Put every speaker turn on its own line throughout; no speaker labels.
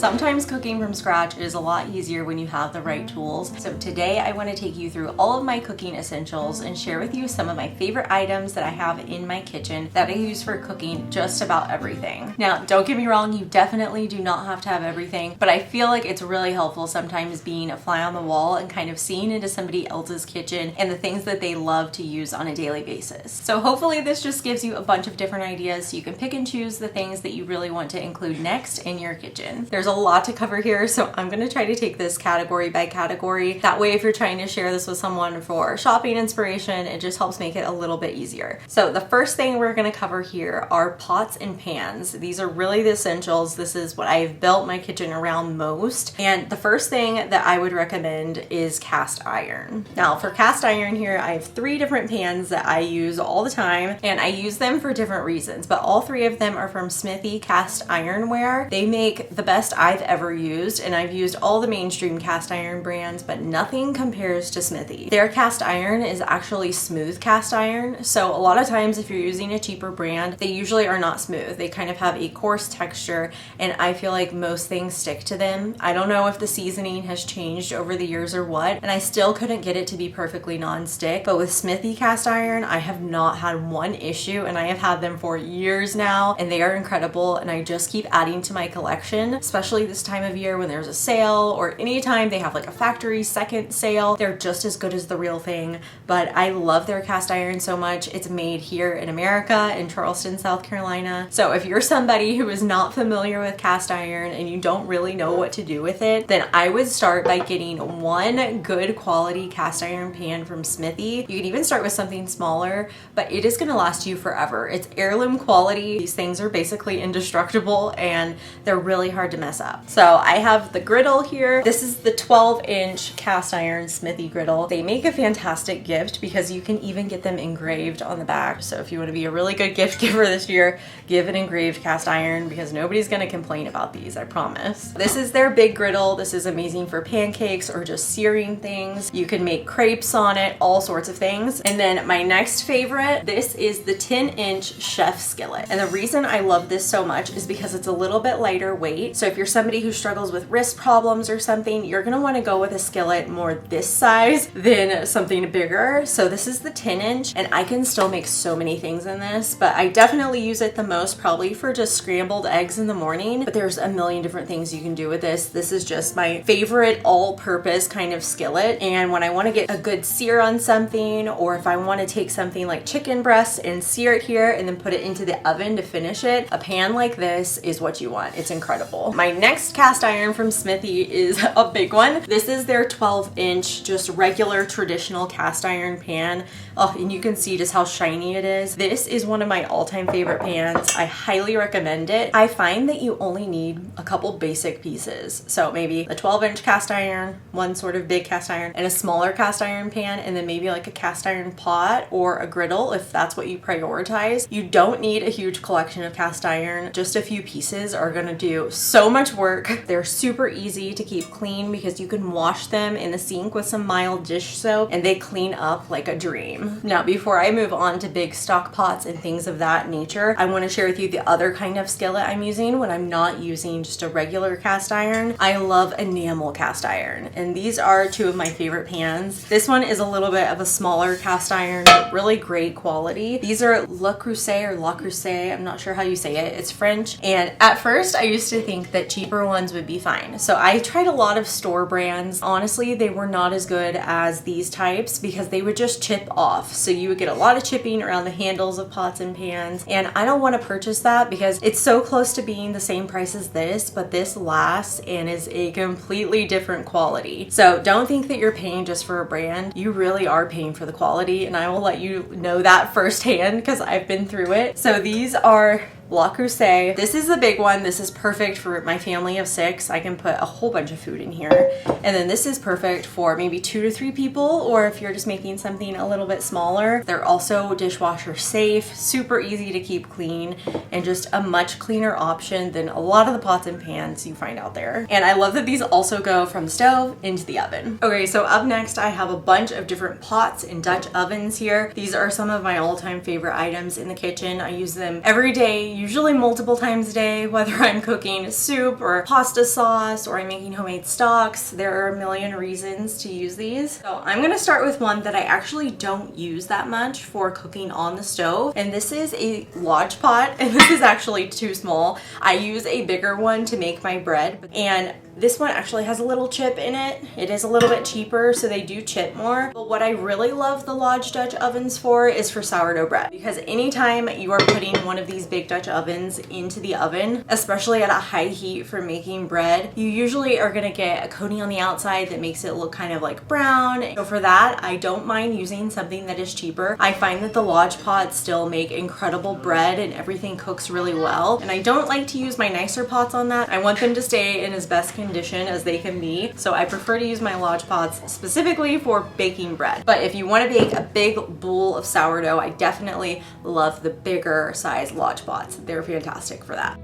Sometimes cooking from scratch is a lot easier when you have the right tools. So today I want to take you through all of my cooking essentials and share with you some of my favorite items that I have in my kitchen that I use for cooking just about everything. Now, don't get me wrong, you definitely do not have to have everything, but I feel like it's really helpful sometimes being a fly on the wall and kind of seeing into somebody else's kitchen and the things that they love to use on a daily basis. So hopefully this just gives you a bunch of different ideas so you can pick and choose the things that you really want to include next in your kitchen. There's a lot to cover here, so I'm going to try to take this category by category. That way, if you're trying to share this with someone for shopping inspiration, it just helps make it a little bit easier. So the first thing we're going to cover here are pots and pans. These are really the essentials. This is what I've built my kitchen around most. And the first thing that I would recommend is cast iron. Now for cast iron here, I have 3 different pans that I use all the time, and I use them for different reasons, but all 3 of them are from Smithy Cast Ironware. They make the best I've ever used, and I've used all the mainstream cast iron brands, but nothing compares to Smithy. Their cast iron is actually smooth cast iron, so a lot of times if you're using a cheaper brand, they usually are not smooth. They kind of have a coarse texture, and I feel like most things stick to them. I don't know if the seasoning has changed over the years or what, and I still couldn't get it to be perfectly non-stick, but with Smithy cast iron, I have not had one issue, and I have had them for years now, and they are incredible, and I just keep adding to my collection, especially this time of year when there's a sale or anytime they have like a factory second sale. They're just as good as the real thing, but I love their cast iron so much. It's made here in America in Charleston, South Carolina. So if you're somebody who is not familiar with cast iron and you don't really know what to do with it, then I would start by getting one good quality cast iron pan from Smithy. You can even start with something smaller, but it is going to last you forever. It's heirloom quality. These things are basically indestructible and they're really hard to mess up. So I have the griddle here. This is the 12-inch cast iron Smithy griddle. They make a fantastic gift because you can even get them engraved on the back. So if you want to be a really good gift giver this year, give an engraved cast iron because nobody's going to complain about these, I promise. This is their big griddle. This is amazing for pancakes or just searing things. You can make crepes on it, all sorts of things. And then my next favorite, this is the 10-inch chef skillet. And the reason I love this so much is because it's a little bit lighter weight. So if you're somebody who struggles with wrist problems or something, you're gonna wanna go with a skillet more this size than something bigger. So this is the 10-inch, and I can still make so many things in this, but I definitely use it the most probably for just scrambled eggs in the morning. But there's a million different things you can do with this. This is just my favorite all-purpose kind of skillet. And when I wanna get a good sear on something, or if I wanna take something like chicken breasts and sear it here and then put it into the oven to finish it, a pan like this is what you want. It's incredible. My next cast iron from Smithy is a big one. This is their 12-inch, just regular traditional cast iron pan. Oh, and you can see just how shiny it is. This is one of my all-time favorite pans. I highly recommend it. I find that you only need a couple basic pieces. So maybe a 12-inch cast iron, one sort of big cast iron, and a smaller cast iron pan, and then maybe like a cast iron pot or a griddle if that's what you prioritize. You don't need a huge collection of cast iron. Just a few pieces are gonna do so much work. They're super easy to keep clean because you can wash them in the sink with some mild dish soap and they clean up like a dream. Now, before I move on to big stock pots and things of that nature, I want to share with you the other kind of skillet I'm using when I'm not using just a regular cast iron. I love enamel cast iron, and these are 2 of my favorite pans. This one is a little bit of a smaller cast iron, but really great quality. These are Le Creuset or La Creuset, I'm not sure how you say it. It's French, and at first I used to think that cheaper ones would be fine. So I tried a lot of store brands. Honestly, they were not as good as these types because they would just chip off. So you would get a lot of chipping around the handles of pots and pans, and I don't want to purchase that because it's so close to being the same price as this, but this lasts and is a completely different quality. So don't think that you're paying just for a brand. You really are paying for the quality, and I will let you know that firsthand because I've been through it. So these are La Creuset. This is the big one. This is perfect for my family of 6. I can put a whole bunch of food in here. And then this is perfect for maybe 2 to 3 people, or if you're just making something a little bit smaller. They're also dishwasher safe, super easy to keep clean, and just a much cleaner option than a lot of the pots and pans you find out there. And I love that these also go from the stove into the oven. Okay, so up next I have a bunch of different pots and Dutch ovens here. These are some of my all-time favorite items in the kitchen. I use them every day usually multiple times a day, whether I'm cooking soup or pasta sauce or I'm making homemade stocks. There are a million reasons to use these. So I'm gonna start with one that I actually don't use that much for cooking on the stove. And this is a Lodge pot, and this is actually too small. I use a bigger one to make my bread, and this one actually has a little chip in it. It is a little bit cheaper, so they do chip more. But what I really love the Lodge Dutch ovens for is for sourdough bread, because anytime you are putting one of these big Dutch ovens into the oven, especially at a high heat for making bread, you usually are gonna get a coating on the outside that makes it look kind of like brown. So for that, I don't mind using something that is cheaper. I find that the Lodge pots still make incredible bread and everything cooks really well. And I don't like to use my nicer pots on that. I want them to stay in as best condition as they can be. So I prefer to use my Lodge pots specifically for baking bread. But if you want to bake a big bowl of sourdough, I definitely love the bigger size Lodge pots. They're fantastic for that.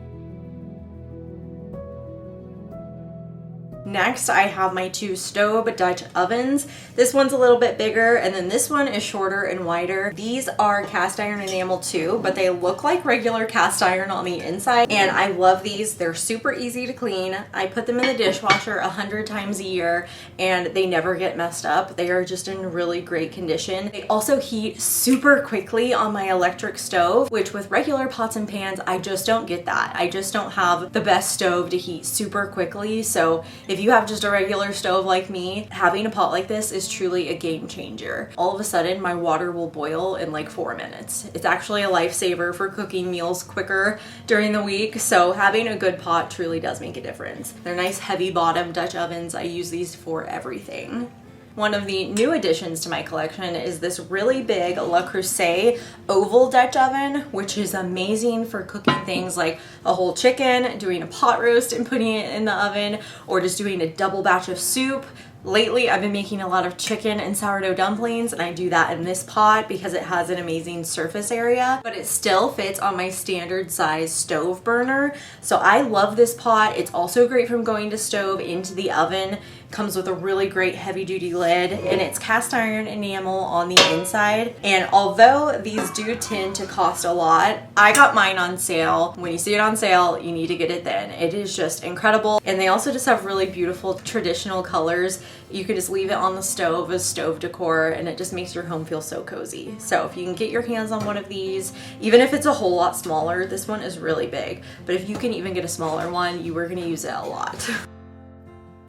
Next, I have my two stove Dutch ovens. This one's a little bit bigger, and then this one is shorter and wider. These are cast iron enamel too, but they look like regular cast iron on the inside, and I love these. They're super easy to clean. I put them in the dishwasher 100 times a year, and they never get messed up. They are just in really great condition. They also heat super quickly on my electric stove, which with regular pots and pans, I just don't get that. I just don't have the best stove to heat super quickly, so if you have just a regular stove like me, having a pot like this is truly a game changer. All of a sudden, my water will boil in like 4 minutes. It's actually a lifesaver for cooking meals quicker during the week, so having a good pot truly does make a difference. They're nice heavy bottom Dutch ovens. I use these for everything. One of the new additions to my collection is this really big Le Creuset oval Dutch oven, which is amazing for cooking things like a whole chicken, doing a pot roast and putting it in the oven, or just doing a double batch of soup. Lately, I've been making a lot of chicken and sourdough dumplings, and I do that in this pot because it has an amazing surface area, but it still fits on my standard size stove burner. So I love this pot. It's also great from going to stove into the oven. Comes with a really great heavy duty lid, and it's cast iron enamel on the inside. And although these do tend to cost a lot, I got mine on sale. When you see it on sale, you need to get it then. It is just incredible. And they also just have really beautiful traditional colors. You can just leave it on the stove as stove decor, and it just makes your home feel so cozy. So if you can get your hands on one of these, even if it's a whole lot smaller, this one is really big. But if you can even get a smaller one, you are gonna use it a lot.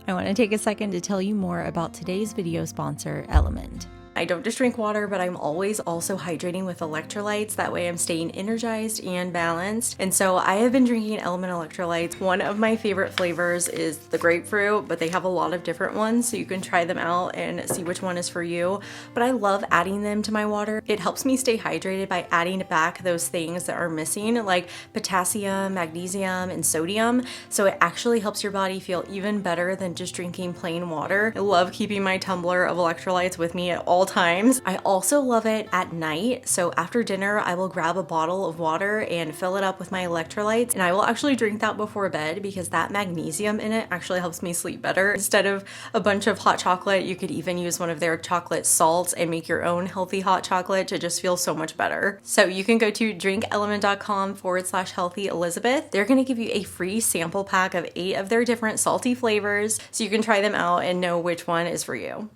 I want to take a second to tell you more about today's video sponsor, Element. I don't just drink water, but I'm always also hydrating with electrolytes. That way I'm staying energized and balanced. And so I have been drinking Element electrolytes. One of my favorite flavors is the grapefruit, but they have a lot of different ones, so you can try them out and see which one is for you. But I love adding them to my water. It helps me stay hydrated by adding back those things that are missing, like potassium, magnesium, and sodium. So it actually helps your body feel even better than just drinking plain water. I love keeping my tumbler of electrolytes with me at all times. I also love it at night. So after dinner, I will grab a bottle of water and fill it up with my electrolytes. And I will actually drink that before bed because that magnesium in it actually helps me sleep better. Instead of a bunch of hot chocolate, you could even use one of their chocolate salts and make your own healthy hot chocolate to just feel so much better. So you can go to drinkelement.com/healthy Elizabeth. They're going to give you a free sample pack of 8 of their different salty flavors so you can try them out and know which one is for you.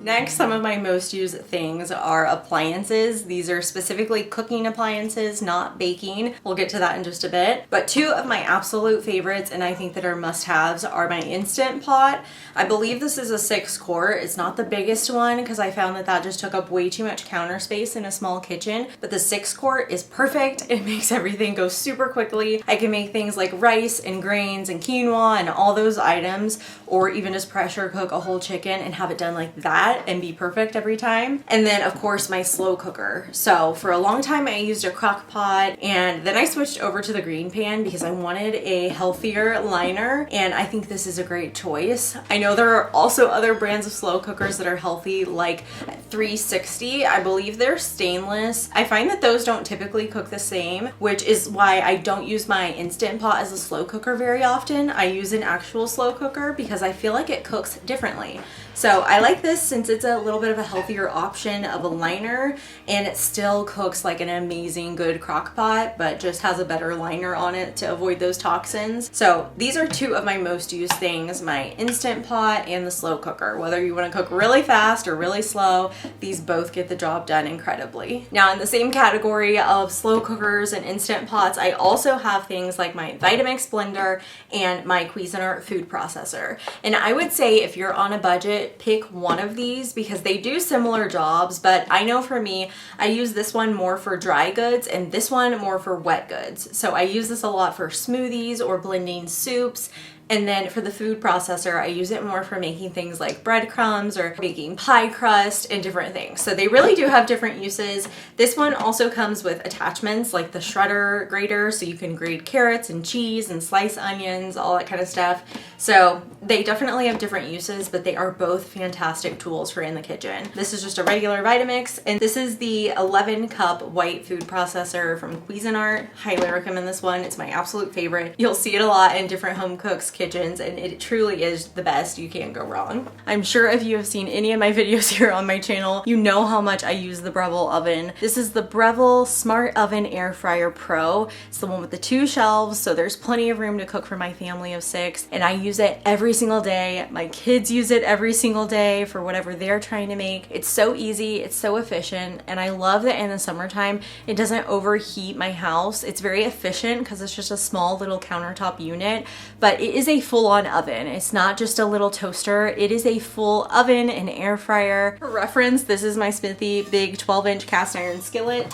Next, some of my most used things are appliances. These are specifically cooking appliances, not baking. We'll get to that in just a bit. But 2 of my absolute favorites, and I think that are must-haves, are my Instant Pot. I believe this is a 6-quart. It's not the biggest one because I found that just took up way too much counter space in a small kitchen. But the 6-quart is perfect. It makes everything go super quickly. I can make things like rice and grains and quinoa and all those items, or even just pressure cook a whole chicken and have it done like that and be perfect every time. And then of course my slow cooker. So for a long time I used a crock pot, and then I switched over to the green pan because I wanted a healthier liner, and I think this is a great choice. I know there are also other brands of slow cookers that are healthy, like 360. I believe they're stainless. I find that those don't typically cook the same, which is why I don't use my Instant Pot as a slow cooker very often. I use an actual slow cooker because I feel like it cooks differently. So I like this since it's a little bit of a healthier option of a liner, and it still cooks like an amazing good crock pot, but just has a better liner on it to avoid those toxins. So these are two of my most used things, my Instant Pot and the slow cooker. Whether you want to cook really fast or really slow, these both get the job done incredibly. Now in the same category of slow cookers and Instant Pots, I also have things like my Vitamix blender and my Cuisinart food processor. And I would say if you're on a budget, pick one of these because they do similar jobs, but I know for me, I use this one more for dry goods and this one more for wet goods. So I use this a lot for smoothies or blending soups. And then for the food processor, I use it more for making things like breadcrumbs or making pie crust and different things. So they really do have different uses. This one also comes with attachments like the shredder grater, so you can grate carrots and cheese and slice onions, all that kind of stuff. So they definitely have different uses, but they are both fantastic tools for in the kitchen. This is just a regular Vitamix, and this is the 11 cup white food processor from Cuisinart. Highly recommend this one. It's my absolute favorite. You'll see it a lot in different home cooks' kitchens, and it truly is the best. You can't go wrong. I'm sure if you have seen any of my videos here on my channel, you know how much I use the Breville oven. This is the Breville Smart Oven Air Fryer Pro. It's the one with the 2 shelves, so there's plenty of room to cook for my family of 6, and I use it every single day. My kids use it every single day for whatever they're trying to make. It's so easy, it's so efficient, and I love that in the summertime it doesn't overheat my house. It's very efficient because it's just a small little countertop unit, but it is a full-on oven. It's not just a little toaster. It is a full oven and air fryer. For reference, this is my Smithy big 12-inch cast iron skillet.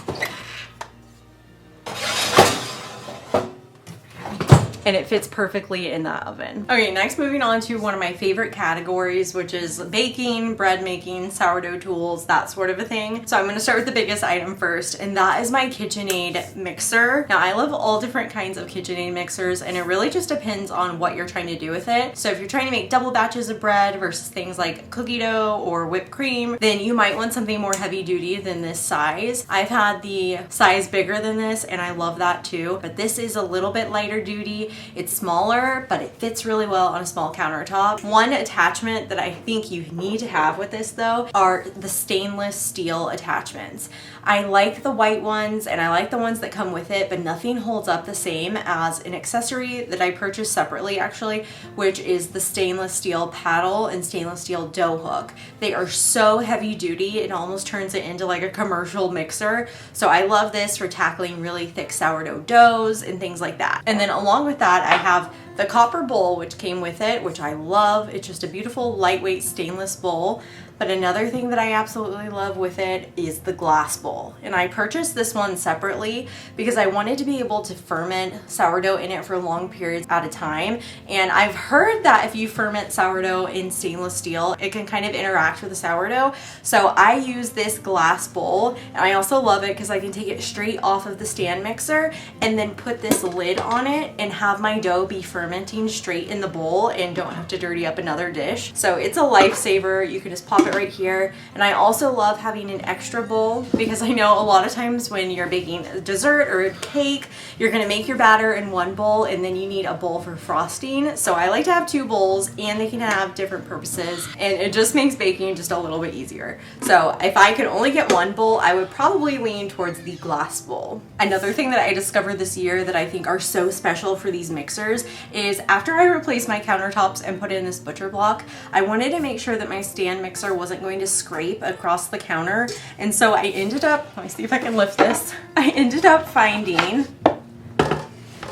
And it fits perfectly in that oven. Okay, next moving on to one of my favorite categories, which is baking, bread making, sourdough tools, that sort of a thing. So I'm gonna start with the biggest item first, and that is my KitchenAid mixer. Now I love all different kinds of KitchenAid mixers, and it really just depends on what you're trying to do with it. So if you're trying to make double batches of bread versus things like cookie dough or whipped cream, then you might want something more heavy duty than this size. I've had the size bigger than this, and I love that too, but this is a little bit lighter duty. It's smaller, but it fits really well on a small countertop. One attachment that I think you need to have with this though are the stainless steel attachments. I like the white ones and I like the ones that come with it, but nothing holds up the same as an accessory that I purchased separately actually, which is the stainless steel paddle and stainless steel dough hook. They are so heavy duty, it almost turns it into like a commercial mixer. So I love this for tackling really thick sourdough doughs and things like that. And then along with that, I have the copper bowl which came with it, which I love. It's just a beautiful lightweight stainless bowl. But another thing that I absolutely love with it is the glass bowl. And I purchased this one separately because I wanted to be able to ferment sourdough in it for long periods at a time. And I've heard that if you ferment sourdough in stainless steel, it can kind of interact with the sourdough. So I use this glass bowl, and I also love it because I can take it straight off of the stand mixer and then put this lid on it and have my dough be fermenting straight in the bowl and don't have to dirty up another dish. So it's a lifesaver. You can just pop it right here. And I also love having an extra bowl because I know a lot of times when you're baking a dessert or a cake, you're gonna make your batter in one bowl and then you need a bowl for frosting. So I like to have 2 bowls, and they can have different purposes, and it just makes baking just a little bit easier. So if I could only get 1 bowl, I would probably lean towards the glass bowl. Another thing that I discovered this year that I think are so special for these mixers is after I replaced my countertops and put in this butcher block, I wanted to make sure that my stand mixer wasn't going to scrape across the counter. And so I ended up, let me see if I can lift this. I ended up finding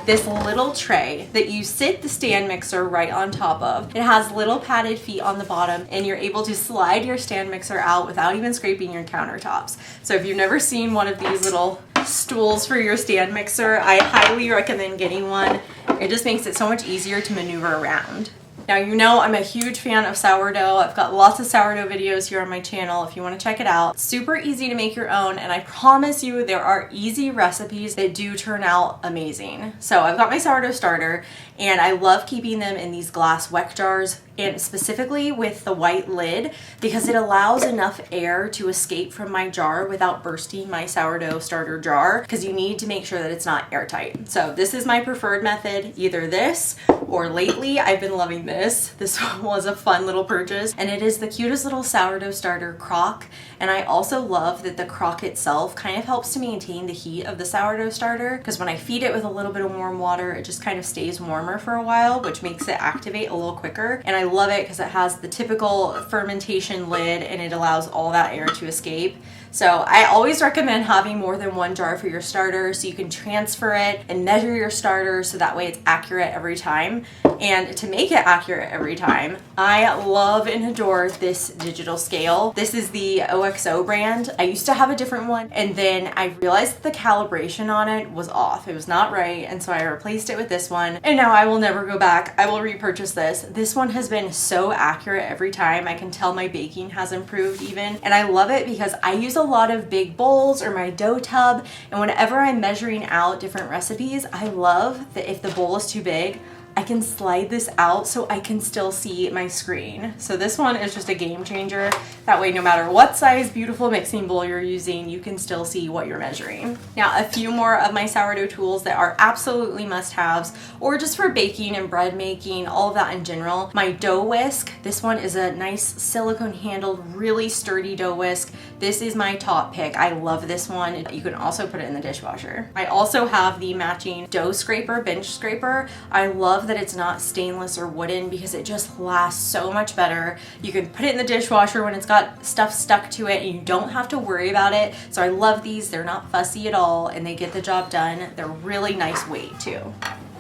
this little tray that you sit the stand mixer right on top of. It has little padded feet on the bottom, and you're able to slide your stand mixer out without even scraping your countertops. So if you've never seen one of these little stools for your stand mixer, I highly recommend getting one. It just makes it so much easier to maneuver around. Now, you know I'm a huge fan of sourdough. I've got lots of sourdough videos here on my channel if you want to check it out. Super easy to make your own, and I promise you there are easy recipes that do turn out amazing. So I've got my sourdough starter, and I love keeping them in these glass weck jars, and specifically with the white lid because it allows enough air to escape from my jar without bursting my sourdough starter jar, because you need to make sure that it's not airtight. So this is my preferred method, either this or lately I've been loving this. This was a fun little purchase, and it is the cutest little sourdough starter crock. And I also love that the crock itself kind of helps to maintain the heat of the sourdough starter, because when I feed it with a little bit of warm water, it just kind of stays warmer for a while, which makes it activate a little quicker. And I love it because it has the typical fermentation lid and it allows all that air to escape. So I always recommend having more than one jar for your starter so you can transfer it and measure your starter so that way it's accurate every time. And to make it accurate every time, I love and adore this digital scale. This is the OXO brand. I used to have a different one, and then I realized that the calibration on it was off. It was not right, and so I replaced it with this one, and now I will never go back. I will repurchase this. This one has been so accurate every time. I can tell my baking has improved even, and I love it because I use a lot of big bowls or my dough tub, and whenever I'm measuring out different recipes, I love that if the bowl is too big, I can slide this out so I can still see my screen. So this one is just a game changer. That way, no matter what size beautiful mixing bowl you're using, you can still see what you're measuring. Now, a few more of my sourdough tools that are absolutely must-haves, or just for baking and bread making, all of that in general. My dough whisk. This one is a nice silicone handled, really sturdy dough whisk. This is my top pick. I love this one. You can also put it in the dishwasher. I also have the matching dough scraper, bench scraper. I love that it's not stainless or wooden because it just lasts so much better. You can put it in the dishwasher when it's got stuff stuck to it and you don't have to worry about it. So I love these. They're not fussy at all and they get the job done. They're really nice weight too.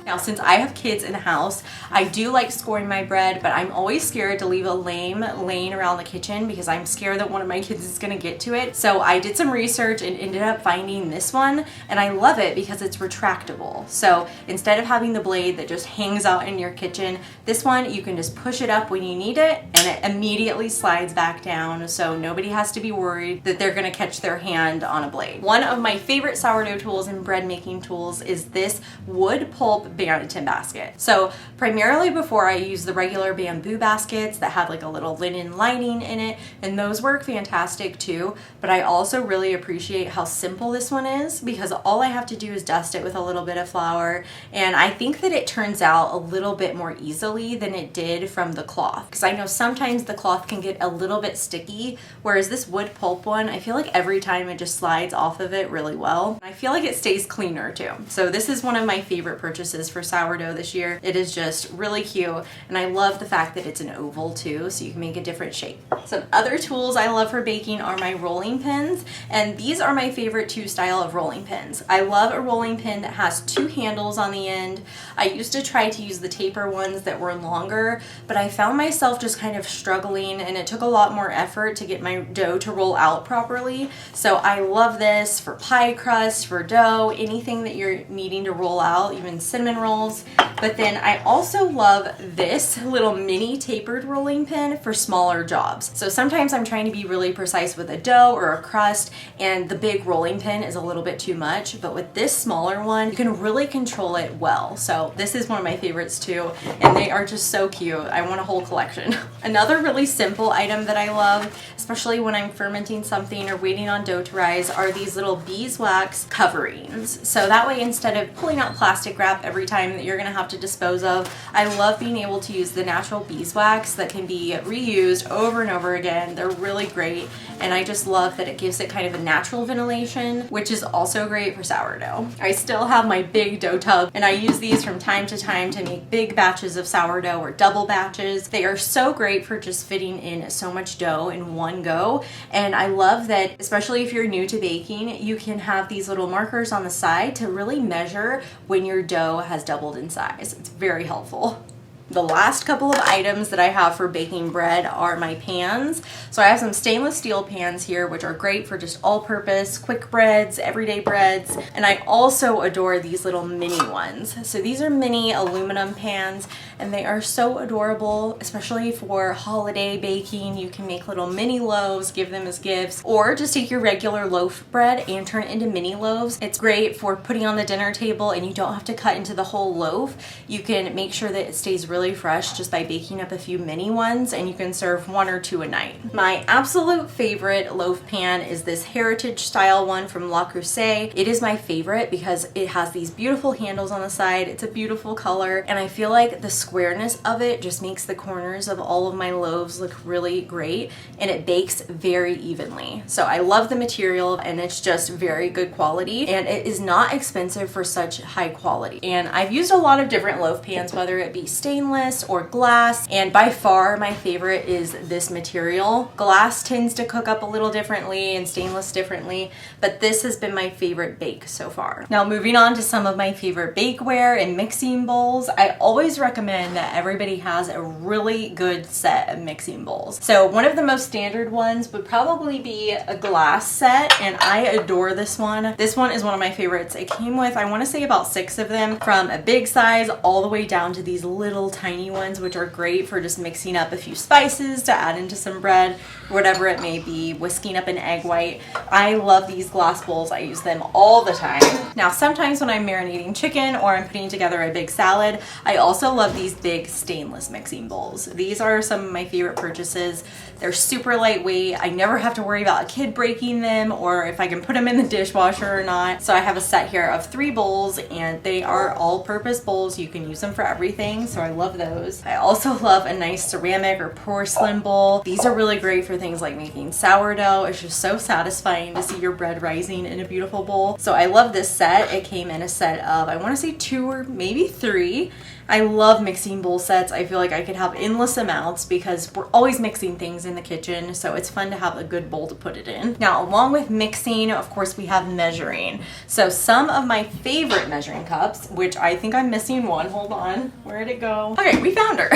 Now, since I have kids in the house, I do like scoring my bread, but I'm always scared to leave a lame laying around the kitchen because I'm scared that one of my kids is gonna get to it. So I did some research and ended up finding this one, and I love it because it's retractable. So instead of having the blade that just hangs out in your kitchen, this one you can just push it up when you need it and it immediately slides back down, so nobody has to be worried that they're gonna catch their hand on a blade. One of my favorite sourdough tools and bread making tools is this wood pulp Banneton basket. So primarily before I use the regular bamboo baskets that have like a little linen lining in it, and those work fantastic too, but I also really appreciate how simple this one is because all I have to do is dust it with a little bit of flour, and I think that it turns out a little bit more easily than it did from the cloth, because I know sometimes the cloth can get a little bit sticky, whereas this wood pulp one, I feel like every time it just slides off of it really well. I feel like it stays cleaner too. So this is one of my favorite purchases for sourdough this year. It is just really cute, and I love the fact that it's an oval too, so you can make a different shape. Some other tools I love for baking are my rolling pins, and these are my favorite style of rolling pins. I love a rolling pin that has two handles on the end. I used to try to use the taper ones that were longer, but I found myself just kind of struggling, and it took a lot more effort to get my dough to roll out properly. So I love this for pie crust, for dough, anything that you're needing to roll out, even cinnamon rolls. But then I also love this little mini tapered rolling pin for smaller jobs. So sometimes I'm trying to be really precise with a dough or a crust, and the big rolling pin is a little bit too much, but with this smaller one, you can really control it well. So this is one of my favorites too, and they are just so cute. I want a whole collection. Another really simple item that I love, especially when I'm fermenting something or waiting on dough to rise, are these little beeswax coverings. So that way, instead of pulling out plastic wrap every time that you're gonna have to dispose of, I love being able to use the natural beeswax that can be reused over and over again. They're really great, and I just love that it gives it kind of a natural ventilation, which is also great for sourdough. I still have my big dough tub, and I use these from time to time to make big batches of sourdough or double batches. They are so great for just fitting in so much dough in one go, and I love that, especially if you're new to baking, you can have these little markers on the side to really measure when your dough has doubled in size. It's very helpful. The last couple of items that I have for baking bread are my pans. So I have some stainless steel pans here, which are great for just all-purpose, quick breads, everyday breads. And I also adore these little mini ones. So these are mini aluminum pans, and they are so adorable, especially for holiday baking. You can make little mini loaves, give them as gifts, or just take your regular loaf bread and turn it into mini loaves. It's great for putting on the dinner table, and you don't have to cut into the whole loaf. You can make sure that it stays really fresh just by baking up a few mini ones, and you can serve 1 or 2 a night. My absolute favorite loaf pan is this heritage style one from Le Creuset. It is my favorite because it has these beautiful handles on the side. It's a beautiful color, and I feel like the squareness of it just makes the corners of all of my loaves look really great, and it bakes very evenly. So I love the material, and it's just very good quality, and it is not expensive for such high quality. And I've used a lot of different loaf pans, whether it be stainless or glass, and by far my favorite is this material. Glass tends to cook up a little differently and stainless differently, but this has been my favorite bake so far. Now moving on to some of my favorite bakeware and mixing bowls, I always recommend that everybody has a really good set of mixing bowls. So one of the most standard ones would probably be a glass set, and I adore this one. This one is one of my favorites. It came with, I want to say, about 6 of them, from a big size all the way down to these little tiny ones, which are great for just mixing up a few spices to add into some bread, whatever it may be, whisking up an egg white. I love these glass bowls. I use them all the time. Now, sometimes when I'm marinating chicken or I'm putting together a big salad, I also love these big stainless mixing bowls. These are some of my favorite purchases. They're super lightweight. I never have to worry about a kid breaking them or if I can put them in the dishwasher or not. So I have a set here of 3 bowls, and they are all-purpose bowls. You can use them for everything, so I love those. I also love a nice ceramic or porcelain bowl. These are really great for things like making sourdough. It's just so satisfying to see your bread rising in a beautiful bowl. So I love this set. It came in a set of, I want to say 2 or maybe 3. I love mixing bowl sets. I feel like I could have endless amounts because we're always mixing things in the kitchen, so it's fun to have a good bowl to put it in. Now, along with mixing, of course, we have measuring. So some of my favorite measuring cups, which I think I'm missing one. Hold on. Where'd it go? Okay, we found her.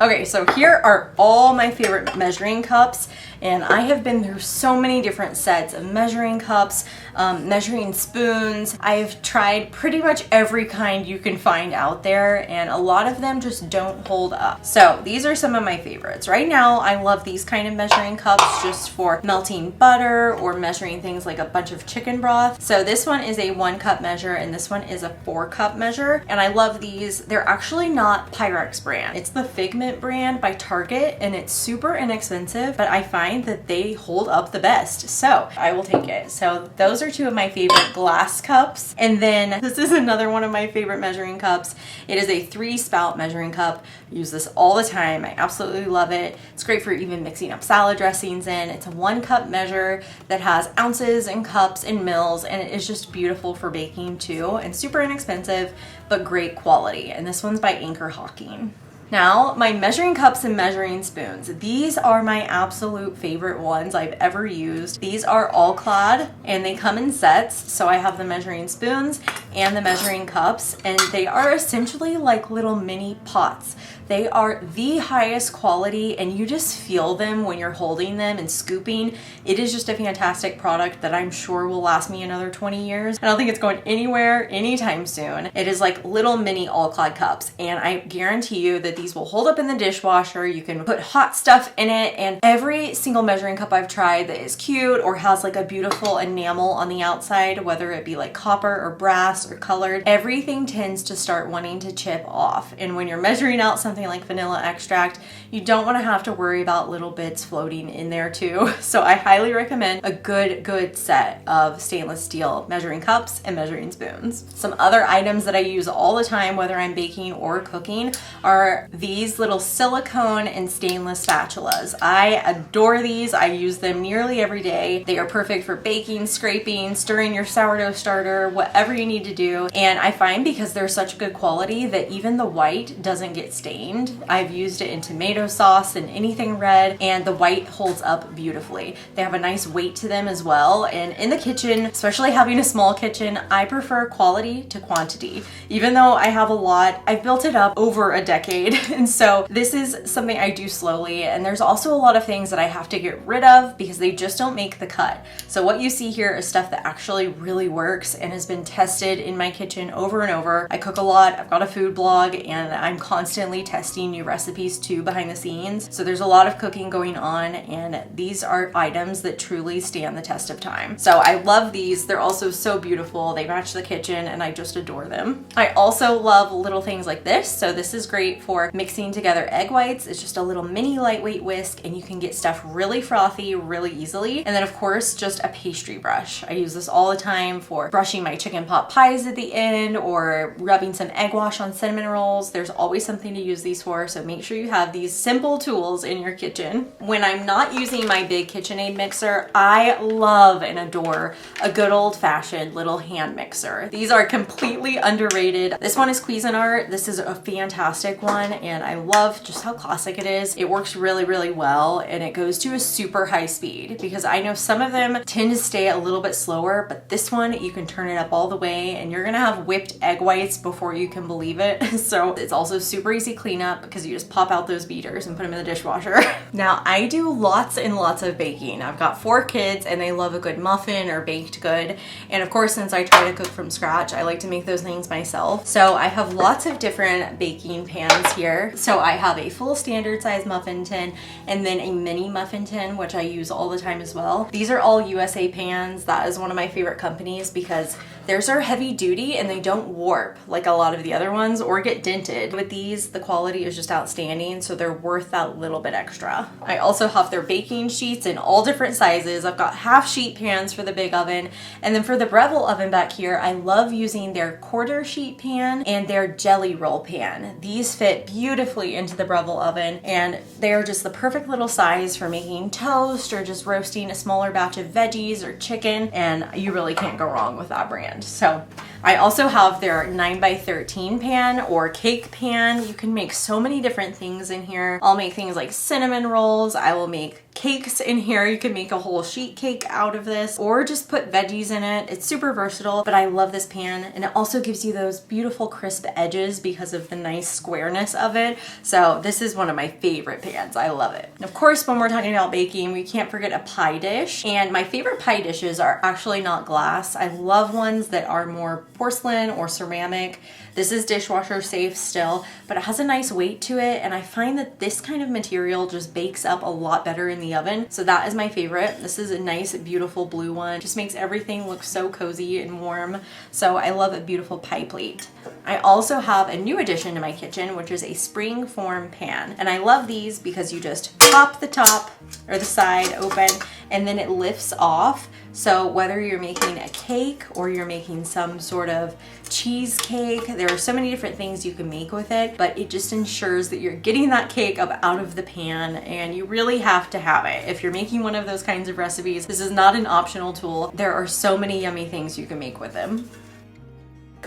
Okay, so here are all my favorite measuring cups, and I have been through so many different sets of measuring cups, measuring spoons. I've tried pretty much every kind you can find out there, and a lot of them just don't hold up. So these are some of my favorites. Right now, I love these kind of measuring cups just for melting butter or measuring things like a bunch of chicken broth. So this one is a 1 cup measure, and this one is a 4 cup measure, and I love these. They're actually not Pyrex brand. It's the Figment brand by Target, and it's super inexpensive, but I find that they hold up the best, so I will take it. So those are 2 of my favorite glass cups, and then this is another one of my favorite measuring cups. It is a 3 spout measuring cup. I use this all the time. I absolutely love it. It's great for even mixing up salad dressings in. It's a 1 cup measure that has ounces and cups and mils, and it is just beautiful for baking too, and super inexpensive but great quality. And this one's by Anchor Hawking. Now, my measuring cups and measuring spoons. These are my absolute favorite ones I've ever used. These are all clad, and they come in sets. So I have the measuring spoons and the measuring cups, and they are essentially like little mini pots. They are the highest quality, and you just feel them when you're holding them and scooping. It is just a fantastic product that I'm sure will last me another 20 years. I don't think it's going anywhere anytime soon. It is like little mini all-clad cups, and I guarantee you that these will hold up in the dishwasher. You can put hot stuff in it, and every single measuring cup I've tried that is cute or has like a beautiful enamel on the outside, whether it be like copper or brass or colored, everything tends to start wanting to chip off. And when you're measuring out something like vanilla extract, you don't want to have to worry about little bits floating in there too. So I highly recommend a good set of stainless steel measuring cups and measuring spoons. Some other items that I use all the time, whether I'm baking or cooking, are these little silicone and stainless spatulas. I adore these. I use them nearly every day. They are perfect for baking, scraping, stirring your sourdough starter, whatever you need to do. And I find because they're such good quality that even the white doesn't get stained. stained. I've used it in tomato sauce and anything red, and the white holds up beautifully. They have a nice weight to them as well, and in the kitchen, especially having a small kitchen, I prefer quality to quantity. Even though I have a lot, I've built it up over a decade, and so this is something I do slowly, and there's also a lot of things that I have to get rid of because they just don't make the cut. So what you see here is stuff that actually really works and has been tested in my kitchen over and over. I cook a lot, I've got a food blog, and I'm constantly testing new recipes too behind the scenes. So there's a lot of cooking going on, and these are items that truly stand the test of time. So I love these. They're also so beautiful. They match the kitchen and I just adore them. I also love little things like this. So this is great for mixing together egg whites. It's just a little mini lightweight whisk and you can get stuff really frothy really easily. And then of course, just a pastry brush. I use this all the time for brushing my chicken pot pies at the end or rubbing some egg wash on cinnamon rolls. There's always something to use these for. So make sure you have these simple tools in your kitchen. When I'm not using my big KitchenAid mixer, I love and adore a good old-fashioned little hand mixer. These are completely underrated. This one is Cuisinart. This is a fantastic one, and I love just how classic it is. It works really, really well, and it goes to a super high speed because I know some of them tend to stay a little bit slower, but this one, you can turn it up all the way, and you're gonna have whipped egg whites before you can believe it. So it's also super easy cleanup because you just pop out those beaters and put them in the dishwasher. Now, I do lots and lots of baking. I've got 4 kids, and they love a good muffin or baked good. And of course, since I try to cook from scratch, I like to make those things myself. So I have lots of different baking pans here. So I have a full standard size muffin tin and then a mini muffin tin, which I use all the time as well. These are all USA pans. That is one of my favorite companies because theirs are heavy duty and they don't warp like a lot of the other ones or get dented. With these, the quality is just outstanding, so they're worth that little bit extra. I also have their baking sheets in all different sizes. I've got half sheet pans for the big oven, and then for the Breville oven back here, I love using their quarter sheet pan and their jelly roll pan. These fit beautifully into the Breville oven, and they're just the perfect little size for making toast or just roasting a smaller batch of veggies or chicken, and you really can't go wrong with that brand. So I also have their 9x13 pan or cake pan. You can make so many different things in here. I'll make things like cinnamon rolls. I will make cakes in here. You can make a whole sheet cake out of this or just put veggies in it. It's super versatile, but I love this pan, and it also gives you those beautiful crisp edges because of the nice squareness of it. So this is one of my favorite pans. I love it. And of course, when we're talking about baking, we can't forget a pie dish, and my favorite pie dishes are actually not glass. I love ones that are more porcelain or ceramic. This is dishwasher safe still, but it has a nice weight to it, and I find that this kind of material just bakes up a lot better in the oven. So that is my favorite. This is a nice, beautiful blue one. Just makes everything look so cozy and warm. So I love a beautiful pie plate. I also have a new addition to my kitchen, which is a spring form pan. And I love these because you just pop the top or the side open and then it lifts off. So whether you're making a cake or you're making some sort of cheesecake, there are so many different things you can make with it, but it just ensures that you're getting that cake up out of the pan, and you really have to have it. If you're making one of those kinds of recipes, this is not an optional tool. There are so many yummy things you can make with them.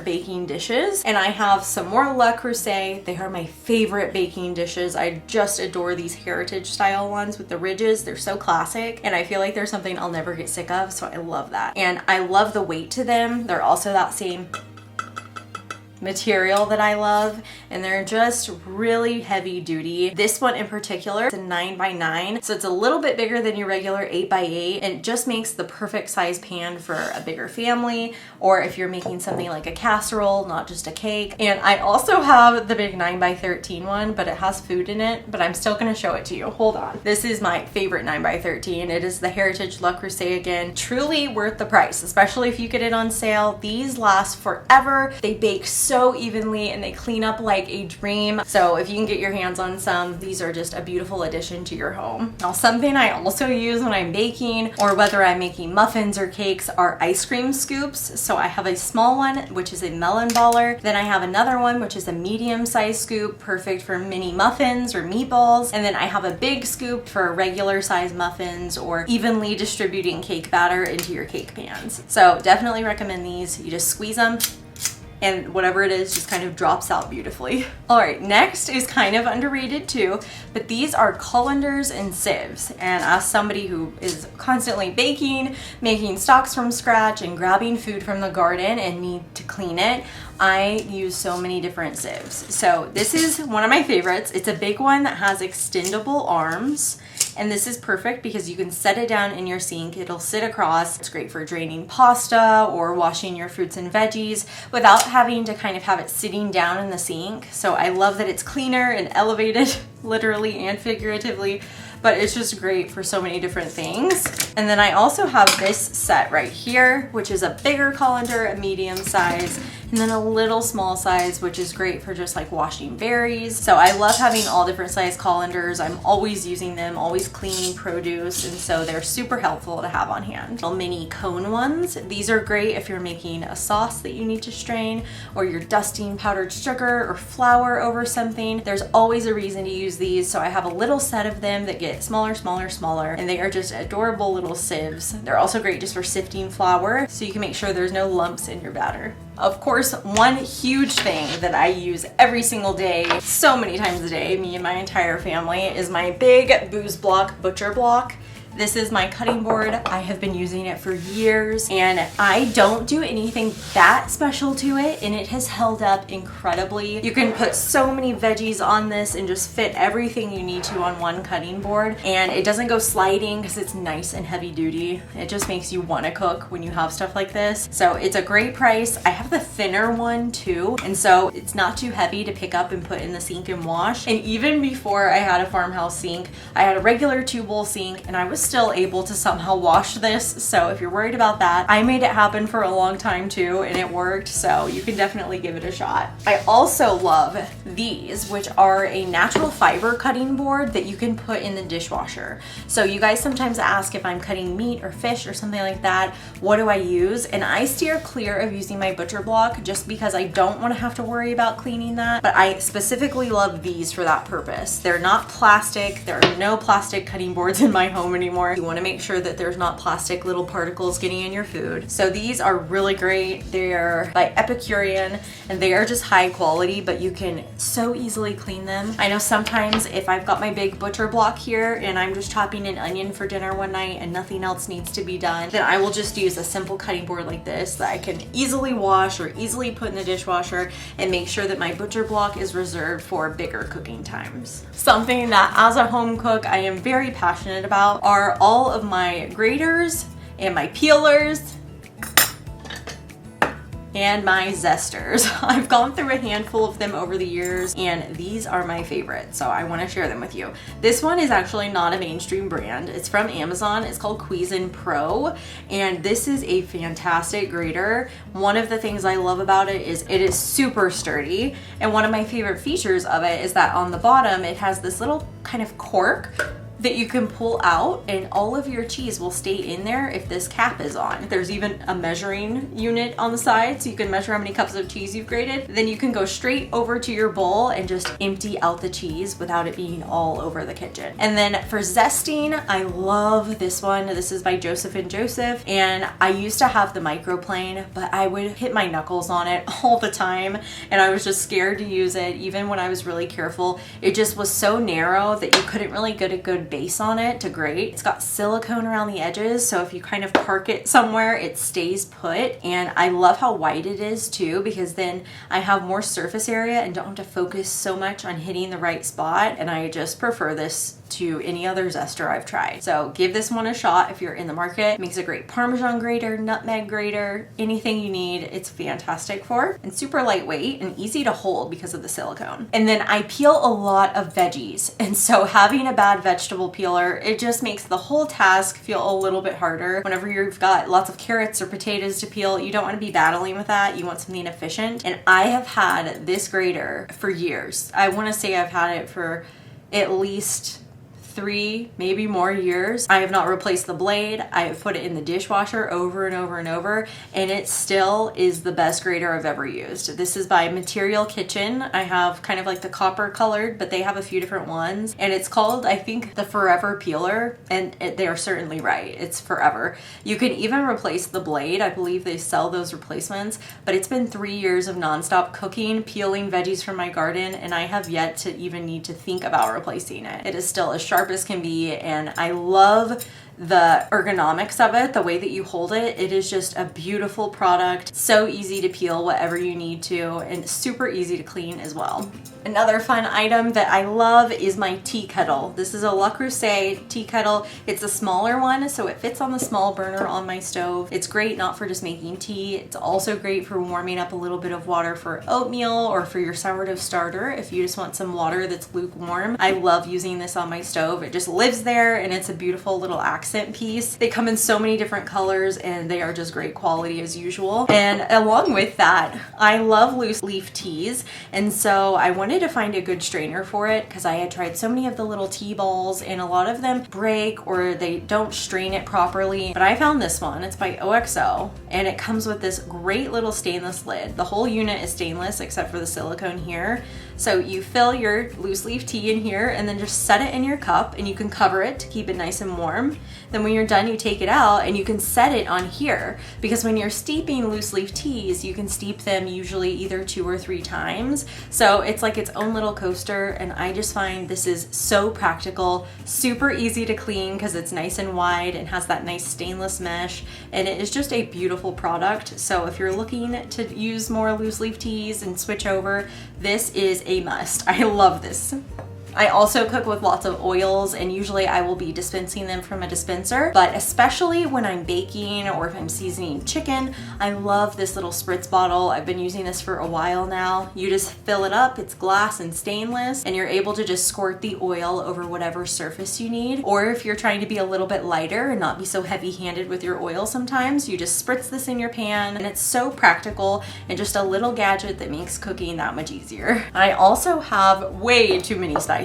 Baking dishes, and I have some more Le Creuset. They are my favorite baking dishes. I just adore these heritage style ones with the ridges. They're so classic, and I feel like they're something I'll never get sick of, so I love that. And I love the weight to them. They're also that same material that I love, and they're just really heavy duty. This one in particular, it's a 9x9, so it's a little bit bigger than your regular 8x8, and it just makes the perfect size pan for a bigger family, or if you're making something like a casserole, not just a cake. And I also have the big 9x13 one, but it has food in it, but I'm still gonna show it to you. Hold on. This is my favorite 9x13. It is the Heritage Le Creuset again. Truly worth the price, especially if you get it on sale. These last forever. They bake so evenly and they clean up like a dream. So if you can get your hands on some, these are just a beautiful addition to your home. Now, something I also use when I'm baking or whether I'm making muffins or cakes are ice cream scoops. So I have a small one, which is a melon baller. Then I have another one, which is a medium size scoop, perfect for mini muffins or meatballs. And then I have a big scoop for regular size muffins or evenly distributing cake batter into your cake pans. So definitely recommend these. You just squeeze them and whatever it is just kind of drops out beautifully. All right, next is kind of underrated too, but these are colanders and sieves. And as somebody who is constantly baking, making stocks from scratch, and grabbing food from the garden and need to clean it, I use so many different sieves. So this is one of my favorites. It's a big one that has extendable arms. And this is perfect because you can set it down in your sink. It'll sit across. It's great for draining pasta or washing your fruits and veggies without having to kind of have it sitting down in the sink. So I love that it's cleaner and elevated, literally and figuratively, but it's just great for so many different things. And then I also have this set right here, which is a bigger colander, a medium size, and then a little small size, which is great for just like washing berries. So I love having all different size colanders. I'm always using them, always cleaning produce, and so they're super helpful to have on hand. Little mini cone ones. These are great if you're making a sauce that you need to strain, or you're dusting powdered sugar or flour over something. There's always a reason to use these, so I have a little set of them that get smaller, smaller, smaller, and they are just adorable little sieves. They're also great just for sifting flour, so you can make sure there's no lumps in your batter. Of course, one huge thing that I use every single day, so many times a day, me and my entire family, is my big Booz Block butcher block. This is my cutting board. I have been using it for years, and I don't do anything that special to it, and it has held up incredibly. You can put so many veggies on this and just fit everything you need to on one cutting board, and it doesn't go sliding because it's nice and heavy duty. It just makes you want to cook when you have stuff like this. So it's a great price. I have the thinner one too, and so it's not too heavy to pick up and put in the sink and wash. And even before I had a farmhouse sink, I had a regular 2-bowl sink, and I was still able to somehow wash this. So if you're worried about that, I made it happen for a long time too, and it worked, so you can definitely give it a shot. I also love these, which are a natural fiber cutting board that you can put in the dishwasher. So you guys sometimes ask if I'm cutting meat or fish or something like that, what do I use? And I steer clear of using my butcher block just because I don't want to have to worry about cleaning that, but I specifically love these for that purpose. They're not plastic. There are no plastic cutting boards in my home anymore. You want to make sure that there's not plastic little particles getting in your food. So these are really great. They're by Epicurean, and they are just high quality, but you can so easily clean them. I know sometimes if I've got my big butcher block here and I'm just chopping an onion for dinner one night and nothing else needs to be done, then I will just use a simple cutting board like this that I can easily wash or easily put in the dishwasher and make sure that my butcher block is reserved for bigger cooking times. Something that as a home cook I am very passionate about are all of my graters and my peelers and my zesters. I've gone through a handful of them over the years, and these are my favorite, so I want to share them with you. This one is actually not a mainstream brand. It's from Amazon. It's called Cuisin Pro, and this is a fantastic grater. One of the things I love about it is it is super sturdy, and one of my favorite features of it is that on the bottom it has this little kind of cork that you can pull out, and all of your cheese will stay in there if this cap is on. There's even a measuring unit on the side, so you can measure how many cups of cheese you've grated. Then you can go straight over to your bowl and just empty out the cheese without it being all over the kitchen. And then for zesting, I love this one. This is by Joseph & Joseph, and I used to have the microplane, but I would hit my knuckles on it all the time, and I was just scared to use it even when I was really careful. It just was so narrow that you couldn't really get a good base on it to grate. It's got silicone around the edges, so if you kind of park it somewhere, it stays put. And I love how wide it is too, because then I have more surface area and don't have to focus so much on hitting the right spot. And I just prefer this to any other zester I've tried. So give this one a shot if you're in the market. It makes a great Parmesan grater, nutmeg grater, anything you need. It's fantastic for, and super lightweight and easy to hold because of the silicone. And then I peel a lot of veggies, and so having a bad vegetable peeler, it just makes the whole task feel a little bit harder. Whenever you've got lots of carrots or potatoes to peel, you don't want to be battling with that. You want something efficient. And I have had this grater for years. I want to say I've had it for at least 3, maybe more years. I have not replaced the blade. I have put it in the dishwasher over and over and over, and it still is the best grater I've ever used. This is by Material Kitchen. I have kind of like the copper colored, but they have a few different ones, and it's called, I think, the Forever Peeler, and they are certainly right. It's forever. You can even replace the blade. I believe they sell those replacements, but it's been 3 years of nonstop cooking, peeling veggies from my garden, and I have yet to even need to think about replacing it. It is still as sharp as can be, and I love the ergonomics of it, the way that you hold it. It is just a beautiful product. So easy to peel whatever you need to, and super easy to clean as well. Another fun item that I love is my tea kettle. This is a Le Creuset tea kettle. It's a smaller one, so it fits on the small burner on my stove. It's great not for just making tea. It's also great for warming up a little bit of water for oatmeal or for your sourdough starter if you just want some water that's lukewarm. I love using this on my stove. It just lives there, and it's a beautiful little accent piece. They come in so many different colors, and they are just great quality as usual. And along with that, I love loose leaf teas, and so I wanted to find a good strainer for it because I had tried so many of the little tea balls, and a lot of them break or they don't strain it properly. But I found this one. It's by OXO, and it comes with this great little stainless lid. The whole unit is stainless except for the silicone here. So you fill your loose leaf tea in here and then just set it in your cup, and you can cover it to keep it nice and warm. Then when you're done, you take it out and you can set it on here, because when you're steeping loose leaf teas, you can steep them usually either 2 or 3 times. So it's like its own little coaster, and I just find this is so practical, super easy to clean because it's nice and wide and has that nice stainless mesh, and it is just a beautiful product. So if you're looking to use more loose leaf teas and switch over, this is a must. I love this. I also cook with lots of oils, and usually I will be dispensing them from a dispenser, but especially when I'm baking or if I'm seasoning chicken, I love this little spritz bottle. I've been using this for a while now. You just fill it up, it's glass and stainless, and you're able to just squirt the oil over whatever surface you need. Or if you're trying to be a little bit lighter and not be so heavy-handed with your oil sometimes, you just spritz this in your pan, and it's so practical and just a little gadget that makes cooking that much easier. I also have way too many spices,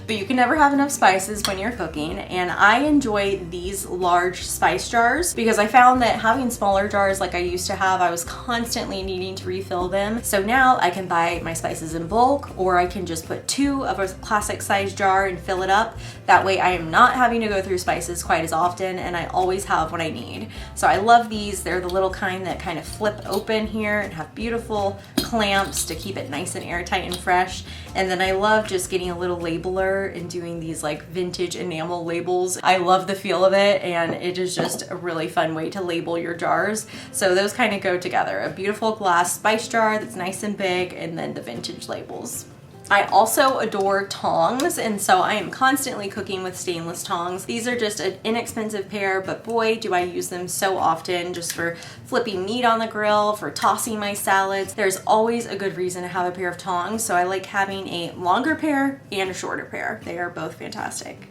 but you can never have enough spices when you're cooking, and I enjoy these large spice jars because I found that having smaller jars like I used to have, I was constantly needing to refill them. So now I can buy my spices in bulk, or I can just put 2 of a classic size jar and fill it up. That way I am not having to go through spices quite as often, and I always have what I need. So I love these. They're the little kind that kind of flip open here and have beautiful clamps to keep it nice and airtight and fresh. And then I love just getting a little labeler and doing these like vintage enamel labels. I love the feel of it, and it is just a really fun way to label your jars. So those kind of go together. A beautiful glass spice jar that's nice and big, and then the vintage labels. I also adore tongs, and so I am constantly cooking with stainless tongs. These are just an inexpensive pair, but boy, do I use them so often, just for flipping meat on the grill, for tossing my salads. There's always a good reason to have a pair of tongs, so I like having a longer pair and a shorter pair. They are both fantastic.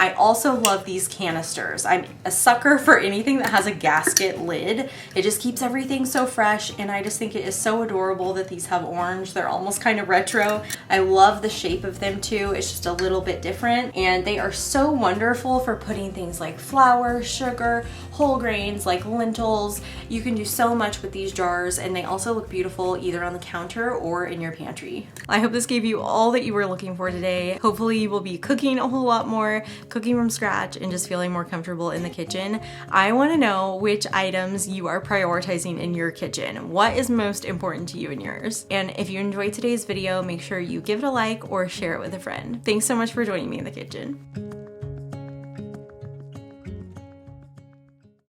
I also love these canisters. I'm a sucker for anything that has a gasket lid. It just keeps everything so fresh, and I just think it is so adorable that these have orange. They're almost kind of retro. I love the shape of them too. It's just a little bit different, and they are so wonderful for putting things like flour, sugar, whole grains like lentils. You can do so much with these jars, and they also look beautiful either on the counter or in your pantry. I hope this gave you all that you were looking for today. Hopefully you will be cooking a whole lot more, cooking from scratch, and just feeling more comfortable in the kitchen. I want to know which items you are prioritizing in your kitchen. What is most important to you and yours? And if you enjoyed today's video, make sure you give it a like or share it with a friend. Thanks so much for joining me in the kitchen.